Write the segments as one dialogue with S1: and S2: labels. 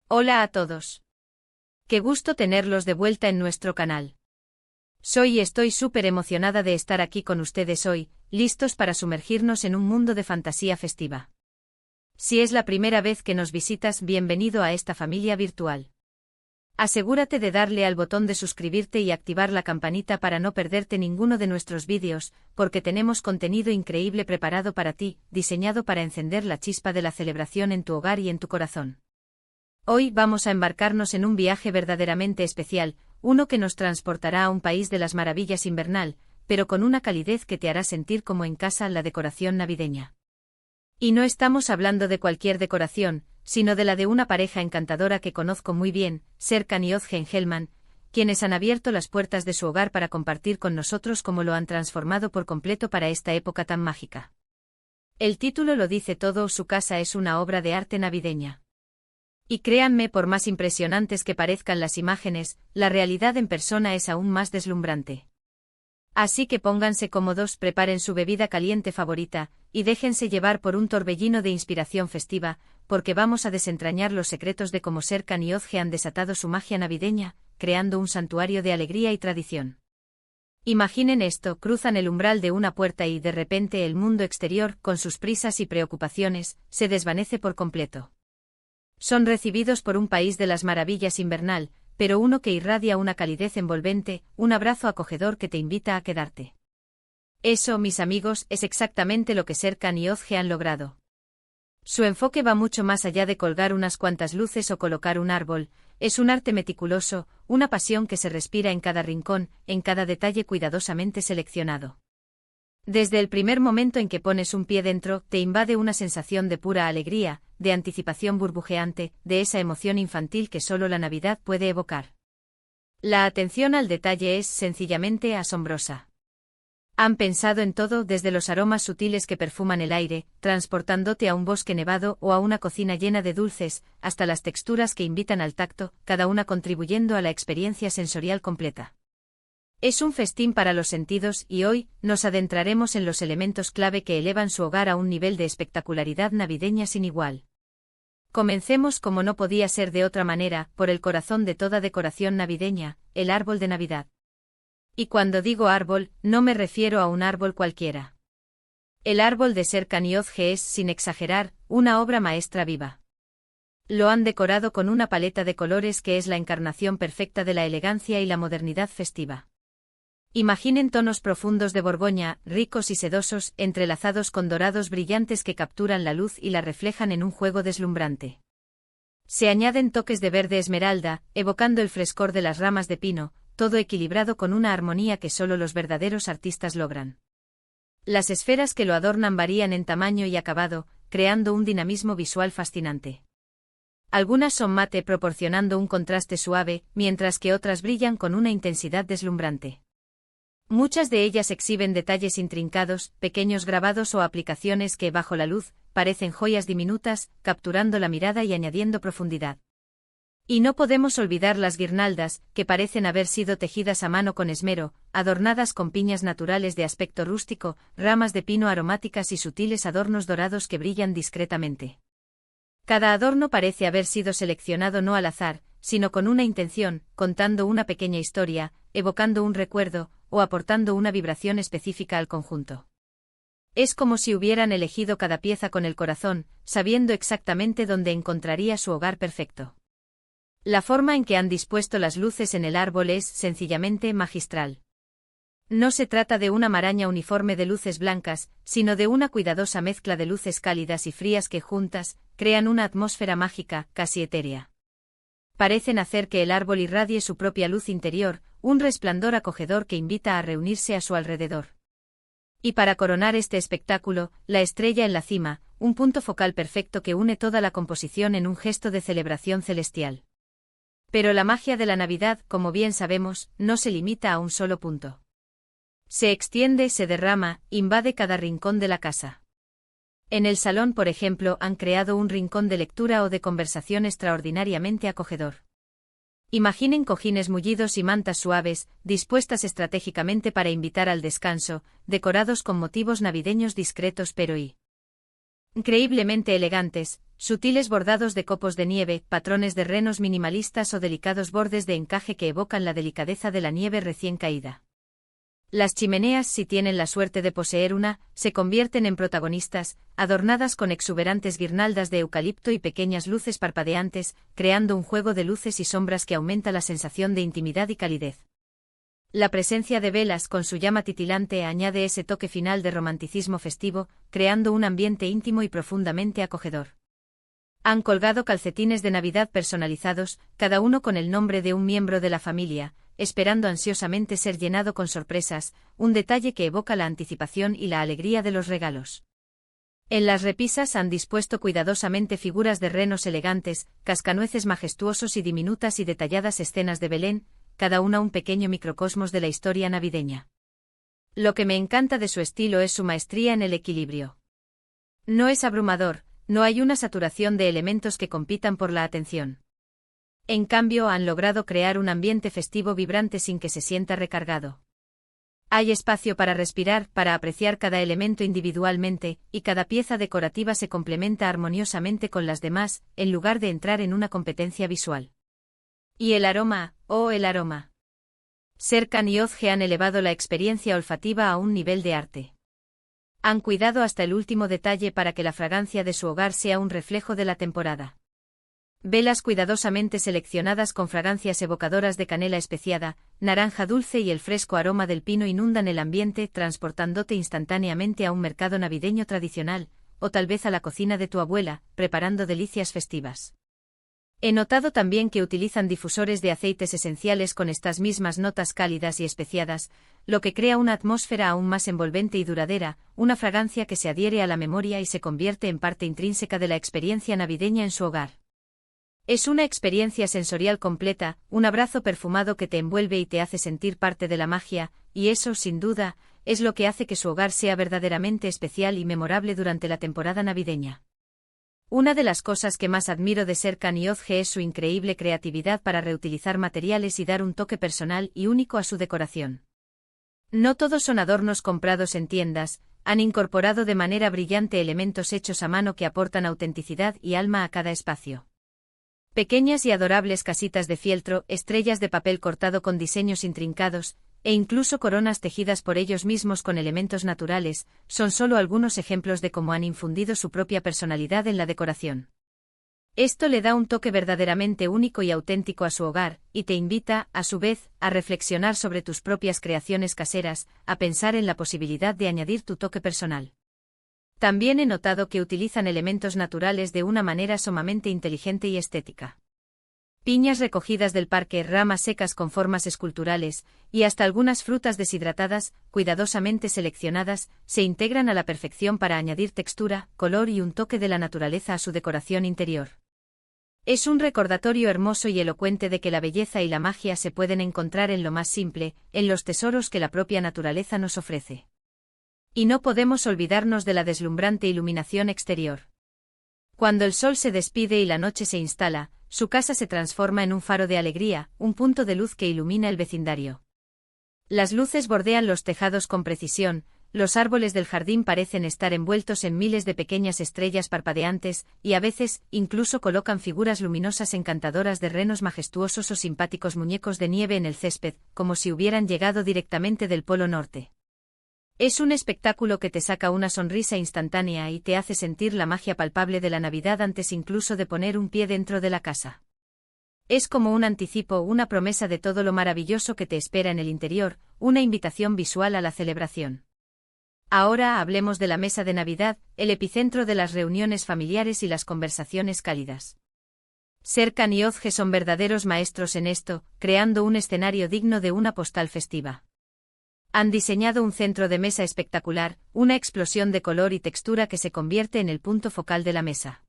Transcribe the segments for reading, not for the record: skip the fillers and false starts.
S1: Hola a todos. Qué gusto tenerlos de vuelta en nuestro canal. Soy y estoy súper emocionada de estar aquí con ustedes hoy, listos para sumergirnos en un mundo de fantasía festiva. Si es la primera vez que nos visitas, bienvenido a esta familia virtual. Asegúrate de darle al botón de suscribirte y activar la campanita para no perderte ninguno de nuestros vídeos, porque tenemos contenido increíble preparado para ti, diseñado para encender la chispa de la celebración en tu hogar y en tu corazón. Hoy vamos a embarcarnos en un viaje verdaderamente especial, uno que nos transportará a un país de las maravillas invernal, pero con una calidez que te hará sentir como en casa la decoración navideña. Y no estamos hablando de cualquier decoración, sino de la de una pareja encantadora que conozco muy bien, Serkan y Özgen Hellman, quienes han abierto las puertas de su hogar para compartir con nosotros cómo lo han transformado por completo para esta época tan mágica. El título lo dice todo, su casa es una obra de arte navideña. Y créanme, por más impresionantes que parezcan las imágenes, la realidad en persona es aún más deslumbrante. Así que pónganse cómodos, preparen su bebida caliente favorita, y déjense llevar por un torbellino de inspiración festiva, porque vamos a desentrañar los secretos de cómo Serkan y Özge han desatado su magia navideña, creando un santuario de alegría y tradición. Imaginen esto, cruzan el umbral de una puerta y de repente el mundo exterior, con sus prisas y preocupaciones, se desvanece por completo. Son recibidos por un país de las maravillas invernal, pero uno que irradia una calidez envolvente, un abrazo acogedor que te invita a quedarte. Eso, mis amigos, es exactamente lo que Serkan y Özge han logrado. Su enfoque va mucho más allá de colgar unas cuantas luces o colocar un árbol, es un arte meticuloso, una pasión que se respira en cada rincón, en cada detalle cuidadosamente seleccionado. Desde el primer momento en que pones un pie dentro, te invade una sensación de pura alegría, de anticipación burbujeante, de esa emoción infantil que solo la Navidad puede evocar. La atención al detalle es sencillamente asombrosa. Han pensado en todo, desde los aromas sutiles que perfuman el aire, transportándote a un bosque nevado o a una cocina llena de dulces, hasta las texturas que invitan al tacto, cada una contribuyendo a la experiencia sensorial completa. Es un festín para los sentidos y hoy nos adentraremos en los elementos clave que elevan su hogar a un nivel de espectacularidad navideña sin igual. Comencemos, como no podía ser de otra manera, por el corazón de toda decoración navideña, el árbol de Navidad. Y cuando digo árbol, no me refiero a un árbol cualquiera. El árbol de Serkan y Özge es, sin exagerar, una obra maestra viva. Lo han decorado con una paleta de colores que es la encarnación perfecta de la elegancia y la modernidad festiva. Imaginen tonos profundos de Borgoña, ricos y sedosos, entrelazados con dorados brillantes que capturan la luz y la reflejan en un juego deslumbrante. Se añaden toques de verde esmeralda, evocando el frescor de las ramas de pino, todo equilibrado con una armonía que solo los verdaderos artistas logran. Las esferas que lo adornan varían en tamaño y acabado, creando un dinamismo visual fascinante. Algunas son mate, proporcionando un contraste suave, mientras que otras brillan con una intensidad deslumbrante. Muchas de ellas exhiben detalles intrincados, pequeños grabados o aplicaciones que, bajo la luz, parecen joyas diminutas, capturando la mirada y añadiendo profundidad. Y no podemos olvidar las guirnaldas, que parecen haber sido tejidas a mano con esmero, adornadas con piñas naturales de aspecto rústico, ramas de pino aromáticas y sutiles adornos dorados que brillan discretamente. Cada adorno parece haber sido seleccionado no al azar, sino con una intención, contando una pequeña historia, evocando un recuerdo, o aportando una vibración específica al conjunto. Es como si hubieran elegido cada pieza con el corazón, sabiendo exactamente dónde encontraría su hogar perfecto. La forma en que han dispuesto las luces en el árbol es, sencillamente, magistral. No se trata de una maraña uniforme de luces blancas, sino de una cuidadosa mezcla de luces cálidas y frías que juntas, crean una atmósfera mágica, casi etérea. Parecen hacer que el árbol irradie su propia luz interior, un resplandor acogedor que invita a reunirse a su alrededor. Y para coronar este espectáculo, la estrella en la cima, un punto focal perfecto que une toda la composición en un gesto de celebración celestial. Pero la magia de la Navidad, como bien sabemos, no se limita a un solo punto. Se extiende, se derrama, invade cada rincón de la casa. En el salón, por ejemplo, han creado un rincón de lectura o de conversación extraordinariamente acogedor. Imaginen cojines mullidos y mantas suaves, dispuestas estratégicamente para invitar al descanso, decorados con motivos navideños discretos pero increíblemente elegantes, Sutiles bordados de copos de nieve, patrones de renos minimalistas o delicados bordes de encaje que evocan la delicadeza de la nieve recién caída. Las chimeneas, si tienen la suerte de poseer una, se convierten en protagonistas, adornadas con exuberantes guirnaldas de eucalipto y pequeñas luces parpadeantes, creando un juego de luces y sombras que aumenta la sensación de intimidad y calidez. La presencia de velas con su llama titilante añade ese toque final de romanticismo festivo, creando un ambiente íntimo y profundamente acogedor. Han colgado calcetines de Navidad personalizados, cada uno con el nombre de un miembro de la familia, esperando ansiosamente ser llenado con sorpresas, un detalle que evoca la anticipación y la alegría de los regalos. En las repisas han dispuesto cuidadosamente figuras de renos elegantes, cascanueces majestuosos y diminutas y detalladas escenas de Belén, cada una un pequeño microcosmos de la historia navideña. Lo que me encanta de su estilo es su maestría en el equilibrio. No es abrumador, no hay una saturación de elementos que compitan por la atención. En cambio, han logrado crear un ambiente festivo vibrante sin que se sienta recargado. Hay espacio para respirar, para apreciar cada elemento individualmente, y cada pieza decorativa se complementa armoniosamente con las demás, en lugar de entrar en una competencia visual. Y el aroma, ¡oh el aroma! Serkan y Ozge han elevado la experiencia olfativa a un nivel de arte. Han cuidado hasta el último detalle para que la fragancia de su hogar sea un reflejo de la temporada. Velas cuidadosamente seleccionadas con fragancias evocadoras de canela especiada, naranja dulce y el fresco aroma del pino inundan el ambiente, transportándote instantáneamente a un mercado navideño tradicional, o tal vez a la cocina de tu abuela, preparando delicias festivas. He notado también que utilizan difusores de aceites esenciales con estas mismas notas cálidas y especiadas, lo que crea una atmósfera aún más envolvente y duradera, una fragancia que se adhiere a la memoria y se convierte en parte intrínseca de la experiencia navideña en su hogar. Es una experiencia sensorial completa, un abrazo perfumado que te envuelve y te hace sentir parte de la magia, y eso, sin duda, es lo que hace que su hogar sea verdaderamente especial y memorable durante la temporada navideña. Una de las cosas que más admiro de Serkan y Ozge es su increíble creatividad para reutilizar materiales y dar un toque personal y único a su decoración. No todos son adornos comprados en tiendas, han incorporado de manera brillante elementos hechos a mano que aportan autenticidad y alma a cada espacio. Pequeñas y adorables casitas de fieltro, estrellas de papel cortado con diseños intrincados, e incluso coronas tejidas por ellos mismos con elementos naturales, son solo algunos ejemplos de cómo han infundido su propia personalidad en la decoración. Esto le da un toque verdaderamente único y auténtico a su hogar, y te invita, a su vez, a reflexionar sobre tus propias creaciones caseras, a pensar en la posibilidad de añadir tu toque personal. También he notado que utilizan elementos naturales de una manera sumamente inteligente y estética. Piñas recogidas del parque, ramas secas con formas esculturales, y hasta algunas frutas deshidratadas, cuidadosamente seleccionadas, se integran a la perfección para añadir textura, color y un toque de la naturaleza a su decoración interior. Es un recordatorio hermoso y elocuente de que la belleza y la magia se pueden encontrar en lo más simple, en los tesoros que la propia naturaleza nos ofrece. Y no podemos olvidarnos de la deslumbrante iluminación exterior. Cuando el sol se despide y la noche se instala, su casa se transforma en un faro de alegría, un punto de luz que ilumina el vecindario. Las luces bordean los tejados con precisión, los árboles del jardín parecen estar envueltos en miles de pequeñas estrellas parpadeantes, y a veces, incluso colocan figuras luminosas encantadoras de renos majestuosos o simpáticos muñecos de nieve en el césped, como si hubieran llegado directamente del Polo Norte. Es un espectáculo que te saca una sonrisa instantánea y te hace sentir la magia palpable de la Navidad antes incluso de poner un pie dentro de la casa. Es como un anticipo, una promesa de todo lo maravilloso que te espera en el interior, una invitación visual a la celebración. Ahora hablemos de la mesa de Navidad, el epicentro de las reuniones familiares y las conversaciones cálidas. Serkan y Ozge son verdaderos maestros en esto, creando un escenario digno de una postal festiva. Han diseñado un centro de mesa espectacular, una explosión de color y textura que se convierte en el punto focal de la mesa.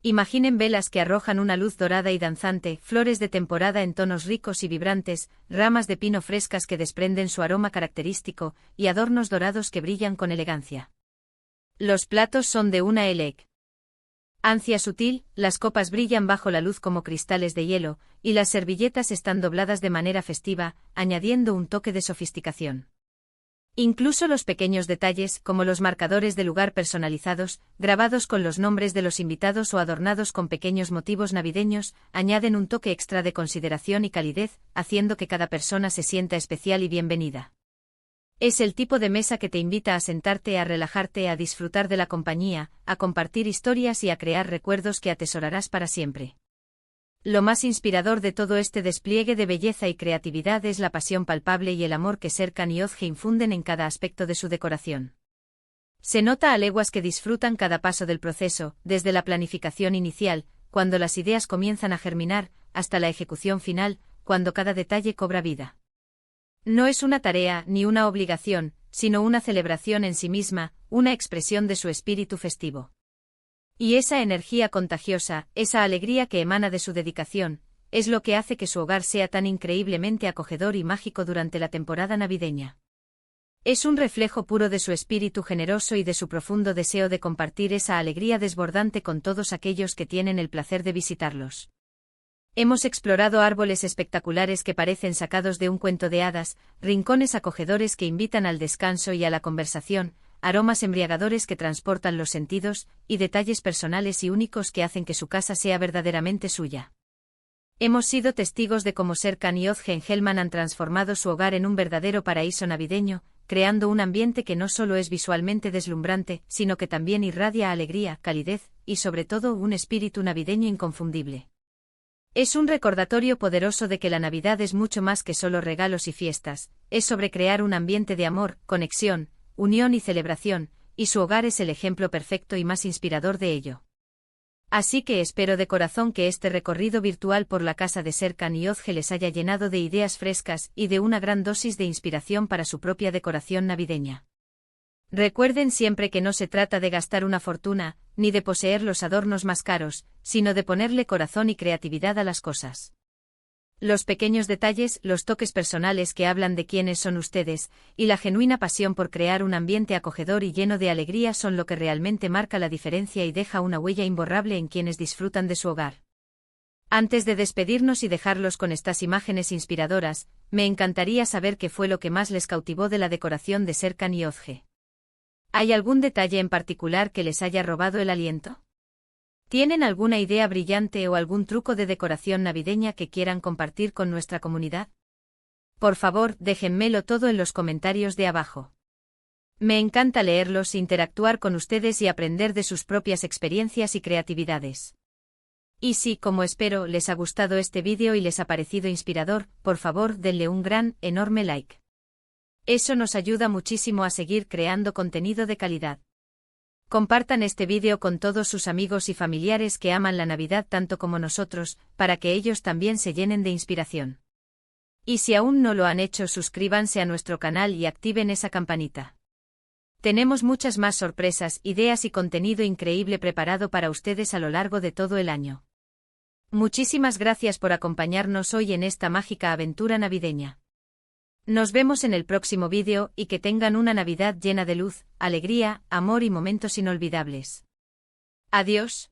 S1: Imaginen velas que arrojan una luz dorada y danzante, flores de temporada en tonos ricos y vibrantes, ramas de pino frescas que desprenden su aroma característico, y adornos dorados que brillan con elegancia. Los platos son de una elegancia sutil, las copas brillan bajo la luz como cristales de hielo, y las servilletas están dobladas de manera festiva, añadiendo un toque de sofisticación. Incluso los pequeños detalles, como los marcadores de lugar personalizados, grabados con los nombres de los invitados o adornados con pequeños motivos navideños, añaden un toque extra de consideración y calidez, haciendo que cada persona se sienta especial y bienvenida. Es el tipo de mesa que te invita a sentarte, a relajarte, a disfrutar de la compañía, a compartir historias y a crear recuerdos que atesorarás para siempre. Lo más inspirador de todo este despliegue de belleza y creatividad es la pasión palpable y el amor que Serkan y Özge infunden en cada aspecto de su decoración. Se nota a leguas que disfrutan cada paso del proceso, desde la planificación inicial, cuando las ideas comienzan a germinar, hasta la ejecución final, cuando cada detalle cobra vida. No es una tarea ni una obligación, sino una celebración en sí misma, una expresión de su espíritu festivo. Y esa energía contagiosa, esa alegría que emana de su dedicación, es lo que hace que su hogar sea tan increíblemente acogedor y mágico durante la temporada navideña. Es un reflejo puro de su espíritu generoso y de su profundo deseo de compartir esa alegría desbordante con todos aquellos que tienen el placer de visitarlos. Hemos explorado árboles espectaculares que parecen sacados de un cuento de hadas, rincones acogedores que invitan al descanso y a la conversación, aromas embriagadores que transportan los sentidos, y detalles personales y únicos que hacen que su casa sea verdaderamente suya. Hemos sido testigos de cómo Serkan y Özge Engelman han transformado su hogar en un verdadero paraíso navideño, creando un ambiente que no solo es visualmente deslumbrante, sino que también irradia alegría, calidez, y sobre todo un espíritu navideño inconfundible. Es un recordatorio poderoso de que la Navidad es mucho más que solo regalos y fiestas, es sobre crear un ambiente de amor, conexión, unión y celebración, y su hogar es el ejemplo perfecto y más inspirador de ello. Así que espero de corazón que este recorrido virtual por la casa de Serkan y Özge les haya llenado de ideas frescas y de una gran dosis de inspiración para su propia decoración navideña. Recuerden siempre que no se trata de gastar una fortuna, ni de poseer los adornos más caros, sino de ponerle corazón y creatividad a las cosas. Los pequeños detalles, los toques personales que hablan de quiénes son ustedes, y la genuina pasión por crear un ambiente acogedor y lleno de alegría son lo que realmente marca la diferencia y deja una huella imborrable en quienes disfrutan de su hogar. Antes de despedirnos y dejarlos con estas imágenes inspiradoras, me encantaría saber qué fue lo que más les cautivó de la decoración de Serkan y Özge. ¿Hay algún detalle en particular que les haya robado el aliento? ¿Tienen alguna idea brillante o algún truco de decoración navideña que quieran compartir con nuestra comunidad? Por favor, déjenmelo todo en los comentarios de abajo. Me encanta leerlos, interactuar con ustedes y aprender de sus propias experiencias y creatividades. Y si, como espero, les ha gustado este vídeo y les ha parecido inspirador, por favor denle un gran, enorme like. Eso nos ayuda muchísimo a seguir creando contenido de calidad. Compartan este vídeo con todos sus amigos y familiares que aman la Navidad tanto como nosotros, para que ellos también se llenen de inspiración. Y si aún no lo han hecho, suscríbanse a nuestro canal y activen esa campanita. Tenemos muchas más sorpresas, ideas y contenido increíble preparado para ustedes a lo largo de todo el año. Muchísimas gracias por acompañarnos hoy en esta mágica aventura navideña. Nos vemos en el próximo vídeo y que tengan una Navidad llena de luz, alegría, amor y momentos inolvidables. Adiós.